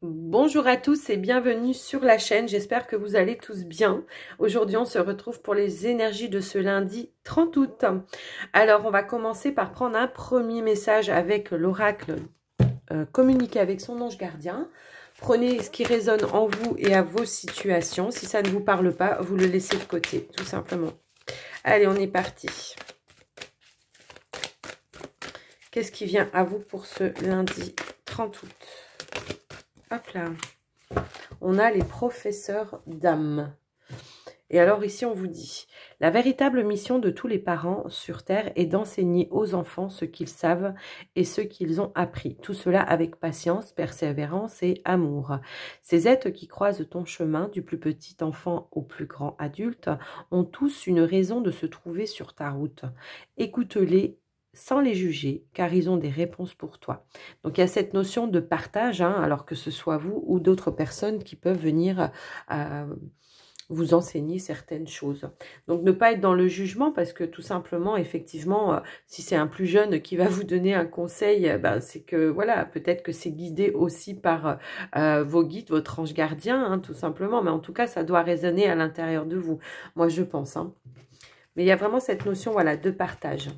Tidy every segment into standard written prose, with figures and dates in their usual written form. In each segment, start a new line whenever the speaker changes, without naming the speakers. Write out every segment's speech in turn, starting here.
Bonjour à tous et bienvenue sur la chaîne, j'espère que vous allez tous bien. Aujourd'hui on se retrouve pour les énergies de ce lundi 30 août. Alors on va commencer par prendre un premier message avec l'oracle, communiquer avec son ange gardien. Prenez ce qui résonne en vous et à vos situations. Si ça ne vous parle pas, vous le laissez de côté, tout simplement. Allez, on est parti. Qu'est-ce qui vient à vous pour ce lundi 30 août? Hop là. On a les professeurs d'âme. Et alors ici, on vous dit, la véritable mission de tous les parents sur Terre est d'enseigner aux enfants ce qu'ils savent et ce qu'ils ont appris. Tout cela avec patience, persévérance et amour. Ces êtres qui croisent ton chemin, du plus petit enfant au plus grand adulte, ont tous une raison de se trouver sur ta route. Écoute-les sans les juger, car ils ont des réponses pour toi. Donc il y a cette notion de partage, alors que ce soit vous ou d'autres personnes qui peuvent venir vous enseigner certaines choses. Donc ne pas être dans le jugement, parce que tout simplement, effectivement, si c'est un plus jeune qui va vous donner un conseil, c'est que voilà, peut-être que c'est guidé aussi par vos guides, votre ange gardien, tout simplement. Mais en tout cas, ça doit résonner à l'intérieur de vous. Moi, je pense. Mais il y a vraiment cette notion, voilà, de partage.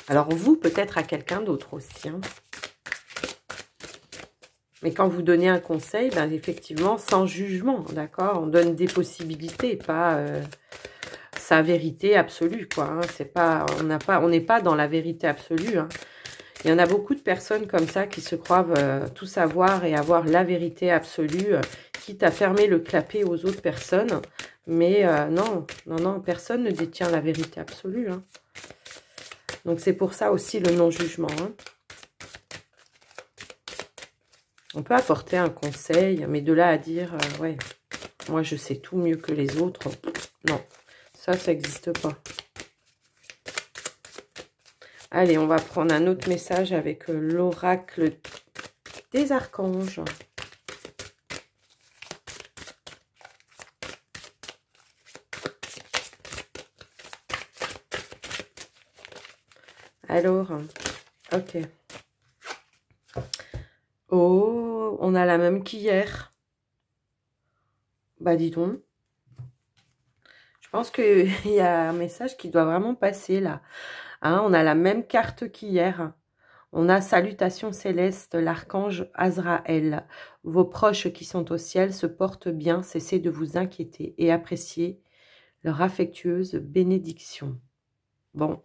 Alors vous, peut-être à quelqu'un d'autre aussi. Mais quand vous donnez un conseil, effectivement, sans jugement, d'accord? On donne des possibilités, pas sa vérité absolue, quoi. C'est pas, on n'est pas dans la vérité absolue. Il y en a beaucoup de personnes comme ça qui se croient tout savoir et avoir la vérité absolue, quitte à fermer le clapet aux autres personnes. Mais non, personne ne détient la vérité absolue. Donc, c'est pour ça aussi le non-jugement. On peut apporter un conseil, mais de là à dire, ouais, moi je sais tout mieux que les autres. Non, ça n'existe pas. Allez, on va prendre un autre message avec l'oracle des archanges. Alors, ok. Oh, on a la même qu'hier. Bah, dis donc. Je pense qu'il y a un message qui doit vraiment passer là. On a la même carte qu'hier. On a salutations célestes, l'archange Azraël. Vos proches qui sont au ciel se portent bien. Cessez de vous inquiéter et appréciez leur affectueuse bénédiction. Bon.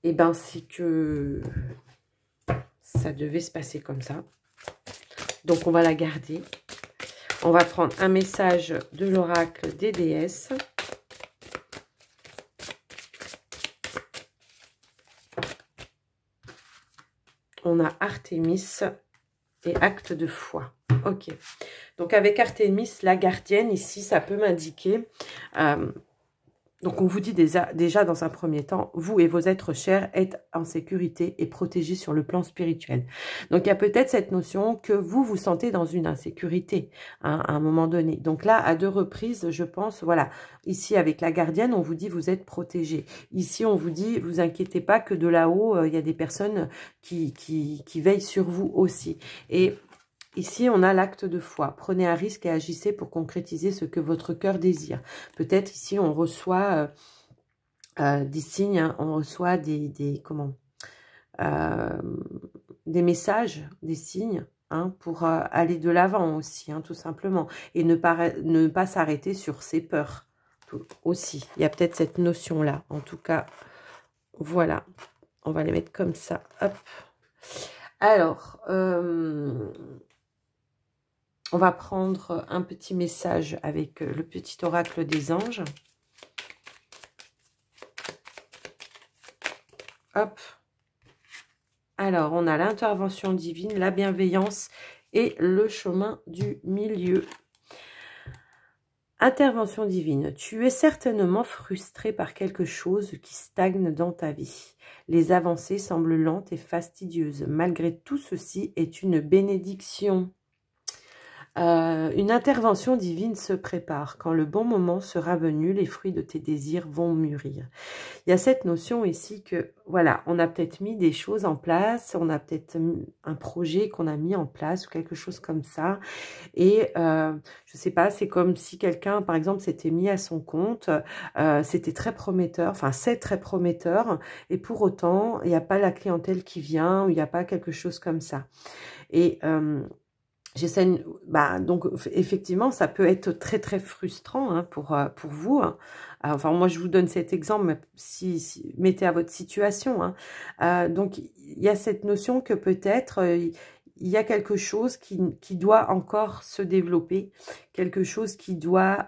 Eh bien, c'est que ça devait se passer comme ça. Donc, on va la garder. On va prendre un message de l'oracle des déesses. On a Artémis et acte de foi. Ok. Donc, avec Artémis, la gardienne, ici, ça peut m'indiquer... donc, on vous dit déjà dans un premier temps, vous et vos êtres chers êtes en sécurité et protégés sur le plan spirituel. Donc, il y a peut-être cette notion que vous vous sentez dans une insécurité à un moment donné. Donc là, à deux reprises, je pense, voilà, ici avec la gardienne, on vous dit vous êtes protégés. Ici, on vous dit, vous inquiétez pas que de là-haut, il y a des personnes qui veillent sur vous aussi. Et... ici, on a l'acte de foi. Prenez un risque et agissez pour concrétiser ce que votre cœur désire. Peut-être ici, on reçoit des signes, on reçoit des messages, des signes, pour aller de l'avant aussi, tout simplement. Et ne pas s'arrêter sur ses peurs aussi. Il y a peut-être cette notion-là. En tout cas, voilà. On va les mettre comme ça. Hop. Alors... on va prendre un petit message avec le petit oracle des anges. Hop. Alors, on a l'intervention divine, la bienveillance et le chemin du milieu. Intervention divine. Tu es certainement frustré par quelque chose qui stagne dans ta vie. Les avancées semblent lentes et fastidieuses. Malgré tout ceci est une bénédiction. Une intervention divine se prépare. Quand le bon moment sera venu, les fruits de tes désirs vont mûrir. Il y a cette notion ici que, voilà, on a peut-être mis des choses en place, on a peut-être un projet qu'on a mis en place ou quelque chose comme ça. Et je sais pas, c'est comme si quelqu'un, par exemple, s'était mis à son compte, c'était très prometteur, enfin c'est très prometteur, et pour autant, il n'y a pas la clientèle qui vient, ou il n'y a pas quelque chose comme ça. Et j'essaie, donc effectivement, ça peut être très très frustrant hein, pour vous. Hein. Enfin, moi, je vous donne cet exemple, mais si mettez à votre situation. Hein. Donc, il y a cette notion que peut-être il y a quelque chose qui doit encore se développer, quelque chose qui doit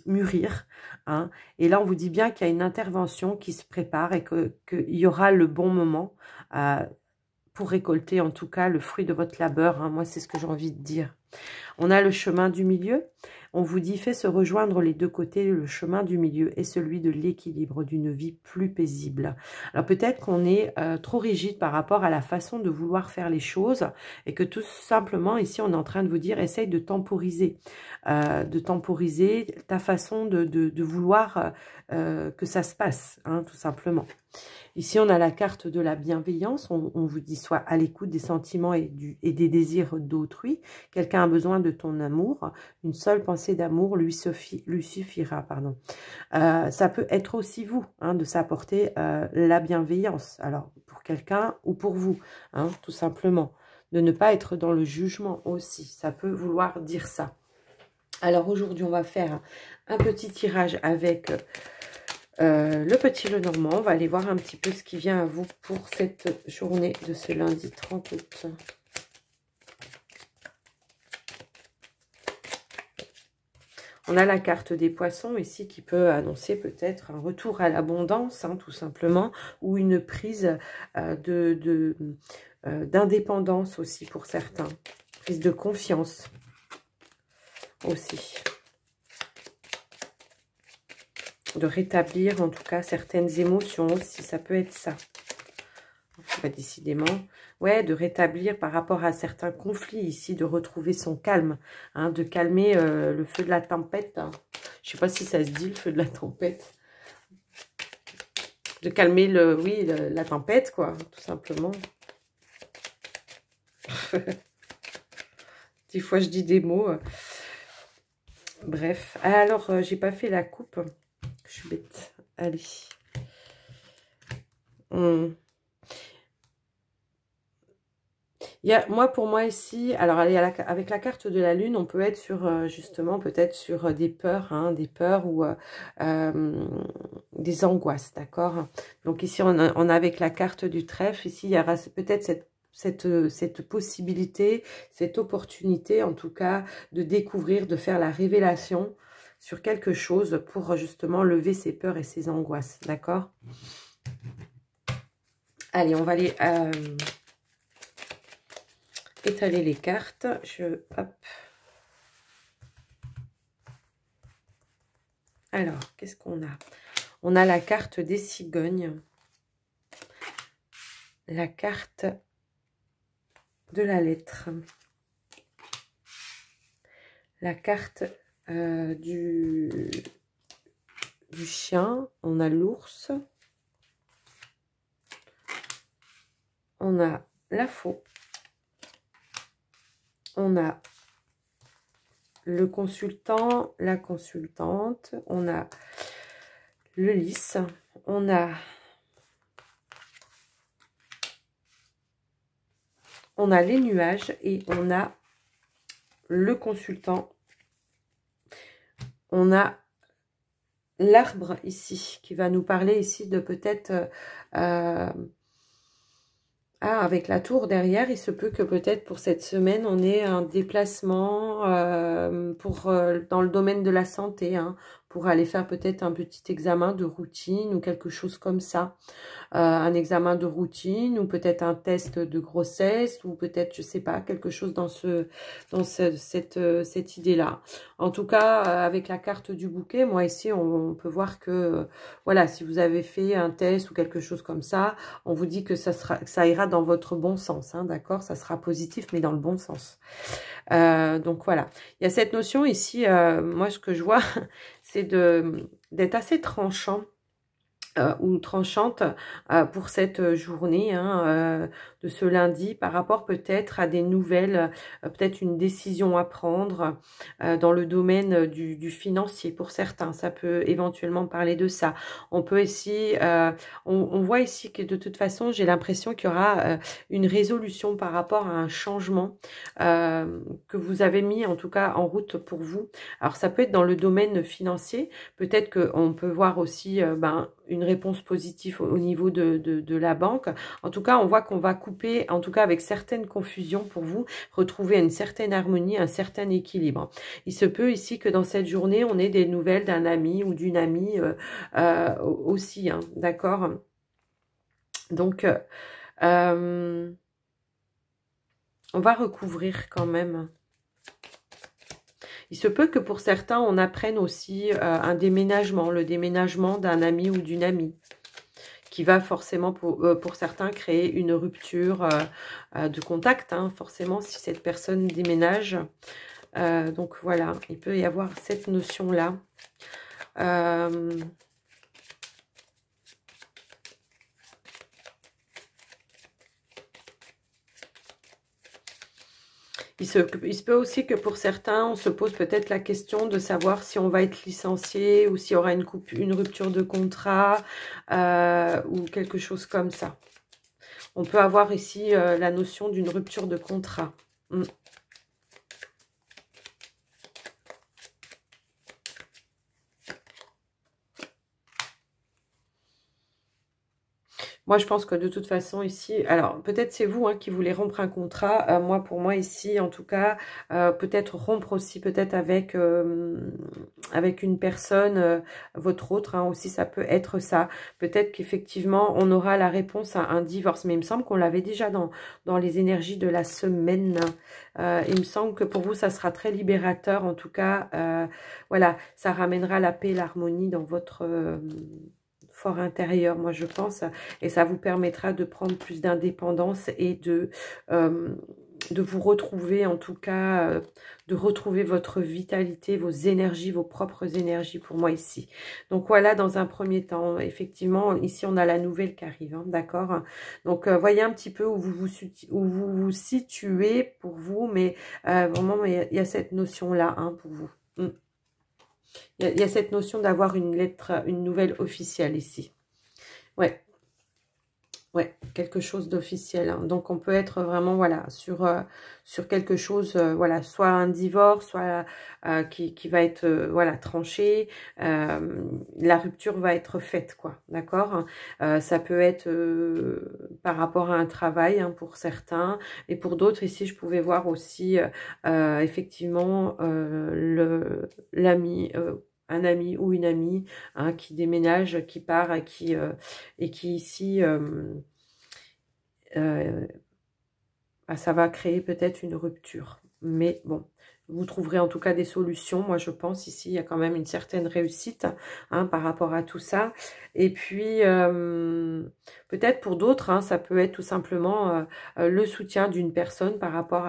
mûrir. Hein. Et là, on vous dit bien qu'il y a une intervention qui se prépare et qu'il y aura le bon moment pour récolter en tout cas le fruit de votre labeur. Hein. Moi, c'est ce que j'ai envie de dire. On a le chemin du milieu. On vous dit, fait se rejoindre les deux côtés. Le chemin du milieu est celui de l'équilibre, d'une vie plus paisible. Alors peut-être qu'on est trop rigide par rapport à la façon de vouloir faire les choses et que tout simplement, ici, on est en train de vous dire, essaye de temporiser ta façon de vouloir que ça se passe, hein, tout simplement. Ici, on a la carte de la bienveillance. On vous dit soit à l'écoute des sentiments et des désirs d'autrui. Quelqu'un a besoin de ton amour. Une seule pensée d'amour lui suffira. Pardon. Ça peut être aussi vous, hein, de s'apporter la bienveillance. Alors, pour quelqu'un ou pour vous, hein, tout simplement. De ne pas être dans le jugement aussi. Ça peut vouloir dire ça. Alors, aujourd'hui, on va faire un petit tirage avec... le petit Lenormand. On va aller voir un petit peu ce qui vient à vous pour cette journée de ce lundi 30 août. On a la carte des poissons ici qui peut annoncer peut-être un retour à l'abondance, hein, tout simplement, ou une prise d'indépendance aussi pour certains. Prise de confiance aussi. De rétablir en tout cas certaines émotions aussi, ça peut être ça. Bah, décidément, ouais, de rétablir par rapport à certains conflits ici, de retrouver son calme, hein, de calmer le feu de la tempête. Hein. Je sais pas si ça se dit, le feu de la tempête. De calmer la tempête, quoi, tout simplement. Des fois, je dis des mots. Bref, alors, j'ai pas fait la coupe. Je suis bête. Allez. Pour moi ici, alors allez, avec la carte de la lune, on peut être sur, justement, peut-être sur des peurs, hein, ou des angoisses, d'accord? Donc ici, on a avec la carte du trèfle, ici, il y aura peut-être cette possibilité, cette opportunité, en tout cas, de découvrir, de faire la révélation sur quelque chose pour justement lever ses peurs et ses angoisses, d'accord? Allez, on va aller étaler les cartes. Hop. Alors, qu'est-ce qu'on a? On a la carte des cigognes, la carte de la lettre, la carte du chien, on a l'ours, on a la faux, on a le consultant, la consultante, on a le lys, on a les nuages et on a le consultant. On a l'arbre ici qui va nous parler ici de peut-être avec la tour derrière, il se peut que peut-être pour cette semaine on ait un déplacement dans le domaine de la santé, hein, pour aller faire peut-être un petit examen de routine ou quelque chose comme ça. Un examen de routine ou peut-être un test de grossesse ou peut-être, je sais pas, quelque chose dans cette idée-là. En tout cas, avec la carte du bouquet, moi ici, on peut voir que, voilà, si vous avez fait un test ou quelque chose comme ça, on vous dit que ça ira dans votre bon sens, hein, d'accord? Ça sera positif, mais dans le bon sens. Donc voilà, il y a cette notion ici, moi ce que je vois, c'est d'être assez tranchant ou tranchante pour cette journée de ce lundi par rapport peut-être à des nouvelles, peut-être une décision à prendre dans le domaine du financier pour certains. Ça peut éventuellement parler de ça. On peut ici, on voit ici que de toute façon, j'ai l'impression qu'il y aura une résolution par rapport à un changement que vous avez mis en tout cas en route pour vous. Alors ça peut être dans le domaine financier, peut-être qu'on peut voir aussi une réponse positive au niveau de la banque. En tout cas, on voit qu'on va couper, en tout cas avec certaines confusions pour vous, retrouver une certaine harmonie, un certain équilibre. Il se peut ici que dans cette journée, on ait des nouvelles d'un ami ou d'une amie aussi, hein, d'accord? Donc, on va recouvrir quand même. Il se peut que pour certains, on apprenne aussi un déménagement, le déménagement d'un ami ou d'une amie, qui va forcément, pour certains, créer une rupture de contact, hein, forcément, si cette personne déménage. Donc voilà, il peut y avoir cette notion-là. Il se peut aussi que pour certains, on se pose peut-être la question de savoir si on va être licencié ou s'il y aura une rupture de contrat ou quelque chose comme ça. On peut avoir ici la notion d'une rupture de contrat. Moi, je pense que de toute façon, ici, alors peut-être c'est vous qui voulez rompre un contrat. Moi, pour moi, ici, en tout cas, peut-être rompre aussi peut-être avec une personne, votre autre, aussi, ça peut être ça. Peut-être qu'effectivement, on aura la réponse à un divorce. Mais il me semble qu'on l'avait déjà dans les énergies de la semaine. Il me semble que pour vous, ça sera très libérateur. En tout cas, voilà, ça ramènera la paix et l'harmonie dans votre fort intérieur, moi je pense, et ça vous permettra de prendre plus d'indépendance et de vous retrouver, en tout cas, de retrouver votre vitalité, vos énergies, vos propres énergies pour moi ici. Donc voilà, dans un premier temps, effectivement, ici on a la nouvelle qui arrive, d'accord? Donc voyez un petit peu où vous vous situez pour vous, mais vraiment, il y a cette notion-là pour vous. Il y a cette notion d'avoir une lettre, une nouvelle officielle ici. Ouais. Ouais, quelque chose d'officiel. Donc, on peut être vraiment, voilà, sur quelque chose, voilà, soit un divorce, soit qui va être, voilà, tranché. La rupture va être faite, quoi, d'accord? Ça peut être par rapport à un travail, pour certains. Et pour d'autres, ici, je pouvais voir aussi, effectivement, l'ami... un ami ou une amie qui déménage, qui part et qui ici, ça va créer peut-être une rupture. Mais bon, vous trouverez en tout cas des solutions. Moi, je pense ici, il y a quand même une certaine réussite par rapport à tout ça. Et puis, peut-être pour d'autres, ça peut être tout simplement le soutien d'une personne par rapport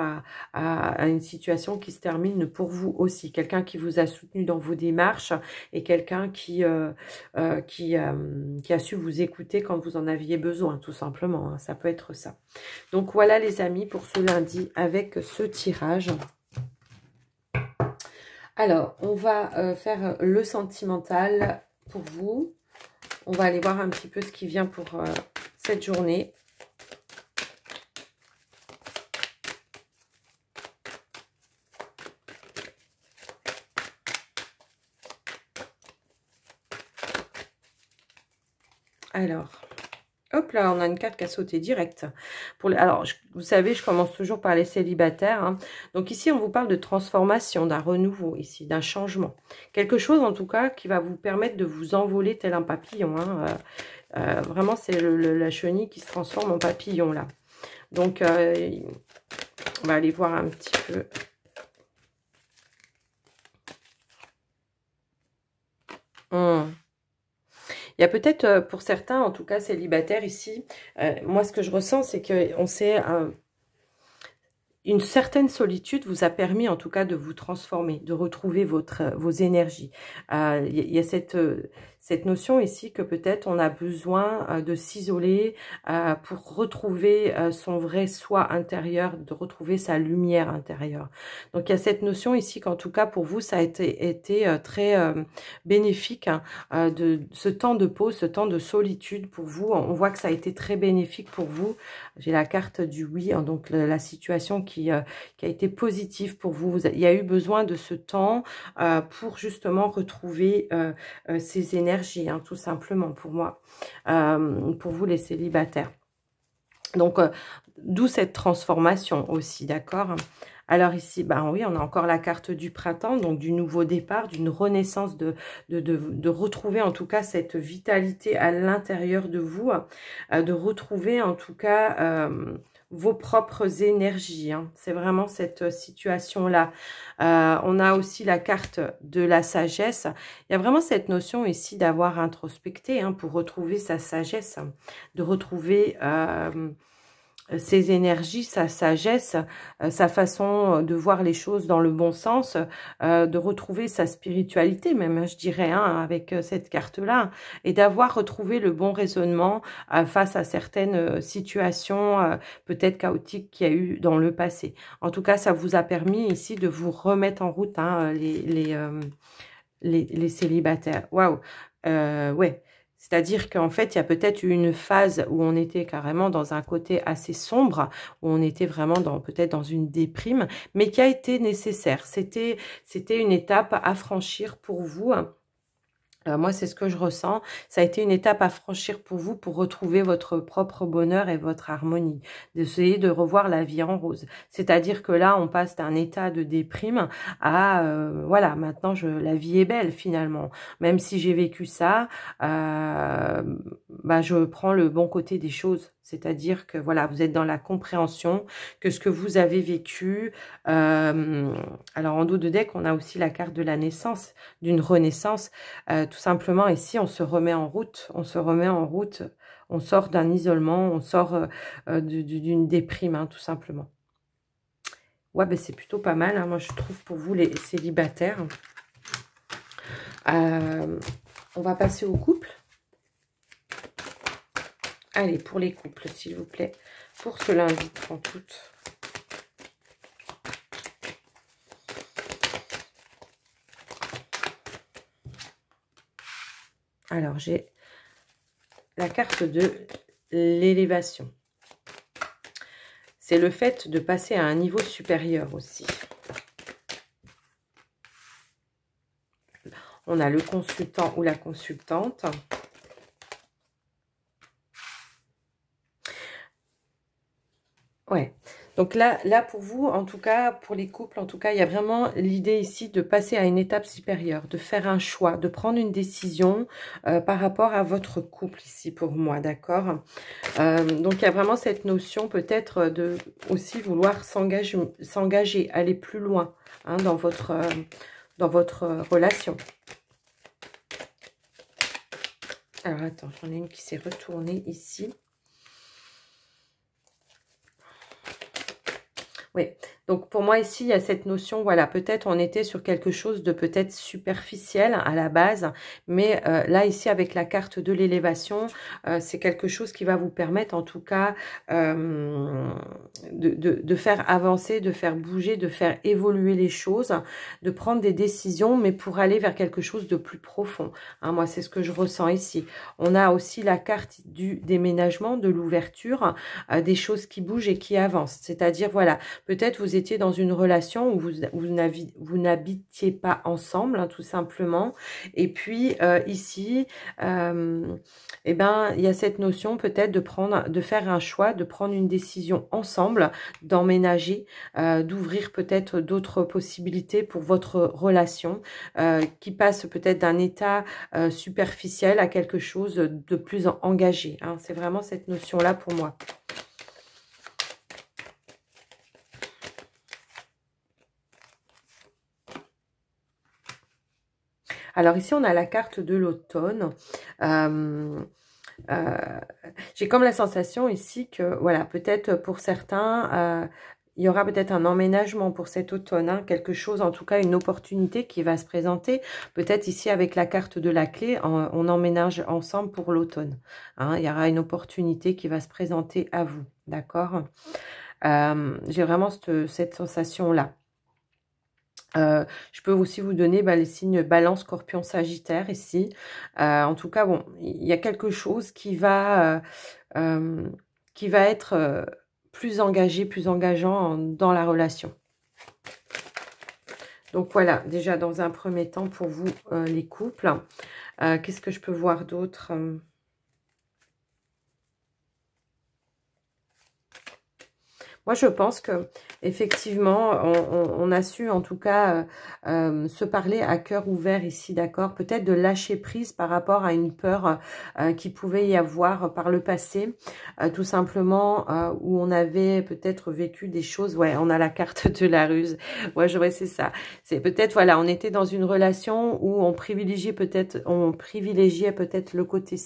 à une situation qui se termine pour vous aussi. Quelqu'un qui vous a soutenu dans vos démarches et quelqu'un qui a su vous écouter quand vous en aviez besoin, tout simplement. Ça peut être ça. Donc voilà les amis pour ce lundi avec ce tirage. Alors, on va faire le sentimental pour vous. On va aller voir un petit peu ce qui vient pour cette journée. Alors, Hop là, on a une carte qui a sauté direct. Alors, vous savez, je commence toujours par les célibataires. Hein. Donc ici, on vous parle de transformation, d'un renouveau, ici, d'un changement. Quelque chose, en tout cas, qui va vous permettre de vous envoler tel un papillon. Hein. Vraiment, c'est la chenille qui se transforme en papillon, là. Donc, on va aller voir un petit peu. Il y a peut-être, pour certains, en tout cas célibataires ici, moi ce que je ressens, c'est qu'on s'est... une certaine solitude vous a permis en tout cas de vous transformer, de retrouver vos énergies. Il y a cette notion ici que peut-être on a besoin de s'isoler pour retrouver son vrai soi intérieur, de retrouver sa lumière intérieure. Donc il y a cette notion ici qu'en tout cas pour vous ça a été très bénéfique, hein, de ce temps de pause, ce temps de solitude pour vous. On voit que ça a été très bénéfique pour vous. J'ai la carte du oui, hein, donc la situation qui a été positive pour vous. Il y a eu besoin de ce temps pour justement retrouver ces énergies, hein, tout simplement pour moi, pour vous les célibataires. Donc, d'où cette transformation aussi, d'accord ? Alors ici, ben oui, on a encore la carte du printemps, donc du nouveau départ, d'une renaissance, de retrouver en tout cas cette vitalité à l'intérieur de vous, de retrouver en tout cas vos propres énergies. Hein. C'est vraiment cette situation-là. On a aussi la carte de la sagesse. Il y a vraiment cette notion ici d'avoir introspecté, hein, pour retrouver sa sagesse, de retrouver... ses énergies, sa sagesse, sa façon de voir les choses dans le bon sens, de retrouver sa spiritualité même, je dirais, hein, avec cette carte-là, et d'avoir retrouvé le bon raisonnement face à certaines situations peut-être chaotiques qu'il y a eu dans le passé. En tout cas, ça vous a permis ici de vous remettre en route, hein, les célibataires. Waouh, ouais. C'est-à-dire qu'en fait, il y a peut-être eu une phase où on était carrément dans un côté assez sombre, où on était vraiment peut-être dans une déprime, mais qui a été nécessaire. C'était une étape à franchir pour vous. Moi, c'est ce que je ressens. Ça a été une étape à franchir pour vous pour retrouver votre propre bonheur et votre harmonie. D'essayer de revoir la vie en rose. C'est-à-dire que là, on passe d'un état de déprime à, voilà, maintenant, la vie est belle finalement. Même si j'ai vécu ça, bah, je prends le bon côté des choses. C'est-à-dire que, voilà, vous êtes dans la compréhension que ce que vous avez vécu... alors, en dos de deck, on a aussi la carte de la naissance, d'une renaissance. Tout simplement, ici, on se remet en route. On se remet en route. On sort d'un isolement. On sort d'une déprime, hein, tout simplement. Ouais, ben c'est plutôt pas mal, hein, moi, je trouve, pour vous, les célibataires. On va passer au couple. Allez, pour les couples, s'il vous plaît. Pour ce lundi 30 août. Alors, j'ai la carte de l'élévation. C'est le fait de passer à un niveau supérieur aussi. On a le consultant ou la consultante. Ouais. Donc là, pour vous, en tout cas, pour les couples, en tout cas, il y a vraiment l'idée ici de passer à une étape supérieure, de faire un choix, de prendre une décision par rapport à votre couple ici pour moi, d'accord? Donc, il y a vraiment cette notion peut-être de aussi vouloir s'engager, aller plus loin, hein, dans votre relation. Alors, attends, j'en ai une qui s'est retournée ici. Oui, donc pour moi ici, il y a cette notion, voilà, peut-être on était sur quelque chose de peut-être superficiel à la base, mais là ici avec la carte de l'élévation, c'est quelque chose qui va vous permettre en tout cas de faire avancer, de faire bouger, de faire évoluer les choses, de prendre des décisions, mais pour aller vers quelque chose de plus profond. Hein, moi, c'est ce que je ressens ici. On a aussi la carte du déménagement, de l'ouverture, des choses qui bougent et qui avancent. C'est-à-dire, voilà, peut-être vous vous étiez dans une relation où vous n'habitiez pas ensemble, hein, tout simplement. Et puis ici, eh ben, il y a cette notion peut-être de faire un choix, de prendre une décision ensemble, d'emménager, d'ouvrir peut-être d'autres possibilités pour votre relation, qui passe peut-être d'un état superficiel à quelque chose de plus engagé. Hein. C'est vraiment cette notion-là pour moi. Alors ici, on a la carte de l'automne. J'ai comme la sensation ici que, voilà, peut-être pour certains, il y aura peut-être un emménagement pour cet automne, hein, quelque chose, en tout cas une opportunité qui va se présenter. Peut-être ici avec la carte de la clé, on emménage ensemble pour l'automne. Hein, il y aura une opportunité qui va se présenter à vous, d'accord? J'ai vraiment cette sensation-là. Je peux aussi vous donner les signes Balance, Scorpion, Sagittaire ici. En tout cas, bon, il y a quelque chose qui va être plus engagé, plus engageant dans la relation. Donc voilà, déjà dans un premier temps pour vous les couples. Qu'est-ce que je peux voir d'autre ? Moi, je pense que effectivement, on a su en tout cas se parler à cœur ouvert ici, d'accord? Peut-être de lâcher prise par rapport à une peur qui pouvait y avoir par le passé, tout simplement où on avait peut-être vécu des choses. Ouais, on a la carte de la ruse. Ouais, je vois, c'est ça. C'est peut-être, voilà, on était dans une relation où on privilégiait peut-être le côté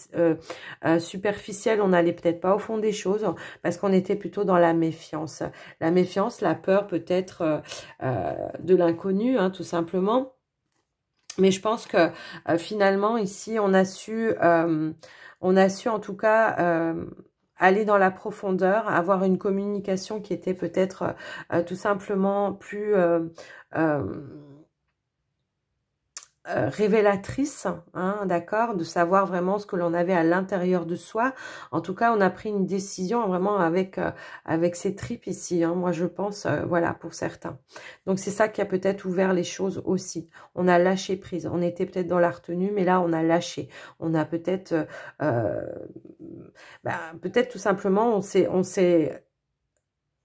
superficiel. On n'allait peut-être pas au fond des choses parce qu'on était plutôt dans la méfiance. La méfiance, la peur peut-être de l'inconnu, hein, tout simplement. Mais je pense que finalement, ici, on a su en tout cas aller dans la profondeur, avoir une communication qui était peut-être tout simplement plus révélatrice, hein, d'accord, de savoir vraiment ce que l'on avait à l'intérieur de soi. En tout cas, on a pris une décision vraiment avec ces tripes ici, hein, moi je pense, voilà, pour certains. Donc c'est ça qui a peut-être ouvert les choses aussi. On a lâché prise, on était peut-être dans la retenue, mais là on a lâché. On a peut-être, peut-être tout simplement,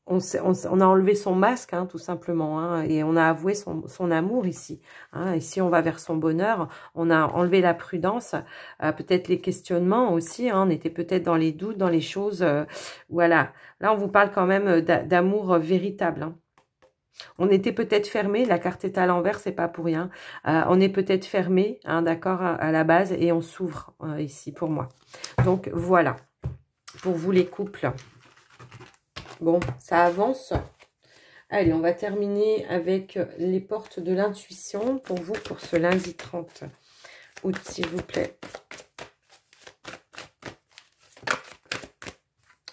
on a enlevé son masque, hein, tout simplement, hein, et on a avoué son amour ici. Hein, ici, on va vers son bonheur. On a enlevé la prudence, peut-être les questionnements aussi. Hein, on était peut-être dans les doutes, dans les choses. Voilà. Là, on vous parle quand même d'amour véritable. Hein. On était peut-être fermé. La carte est à l'envers, c'est pas pour rien. On est peut-être fermé, hein, d'accord, à la base, et on s'ouvre ici pour moi. Donc voilà, pour vous les couples. Bon, ça avance. Allez, on va terminer avec les portes de l'intuition pour vous, pour ce lundi 30 août, s'il vous plaît.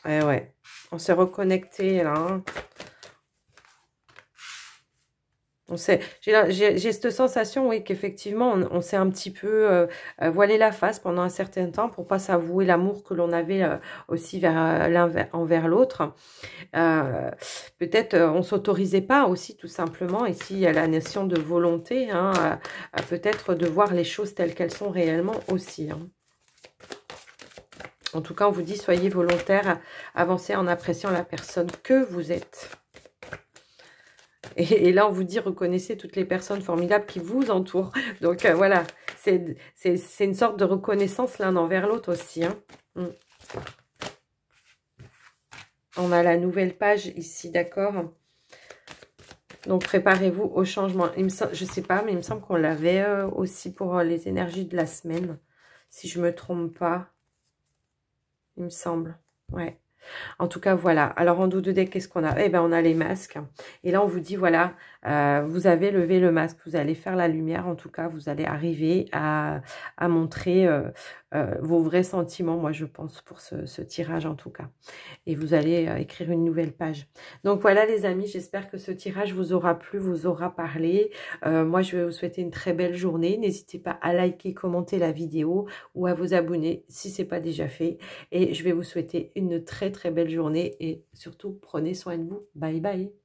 Ouais, on s'est reconnecté là. Hein. J'ai cette sensation, oui, qu'effectivement, on s'est un petit peu voilé la face pendant un certain temps pour pas s'avouer l'amour que l'on avait aussi l'un envers l'autre. Peut-être on s'autorisait pas aussi, tout simplement. Ici, il y a la notion de volonté, hein, peut-être de voir les choses telles qu'elles sont réellement aussi. Hein. En tout cas, on vous dit, soyez volontaire, avancez en appréciant la personne que vous êtes. Et là, on vous dit, reconnaissez toutes les personnes formidables qui vous entourent. Donc, voilà, c'est une sorte de reconnaissance l'un envers l'autre aussi. Hein. On a la nouvelle page ici, d'accord? Donc, préparez-vous au changement. Je ne sais pas, mais il me semble qu'on l'avait aussi pour les énergies de la semaine. Si je ne me trompe pas. Il me semble. Ouais. En tout cas, voilà. Alors, en dos de deck, qu'est-ce qu'on a? Eh bien, on a les masques. Et là, on vous dit, voilà, vous avez levé le masque. Vous allez faire la lumière. En tout cas, vous allez arriver à montrer vos vrais sentiments, moi, je pense, pour ce tirage, en tout cas. Et vous allez écrire une nouvelle page. Donc, voilà, les amis. J'espère que ce tirage vous aura plu, vous aura parlé. Moi, je vais vous souhaiter une très belle journée. N'hésitez pas à liker, commenter la vidéo ou à vous abonner si ce n'est pas déjà fait. Et je vais vous souhaiter une très, très belle journée. Et surtout, prenez soin de vous. Bye, bye.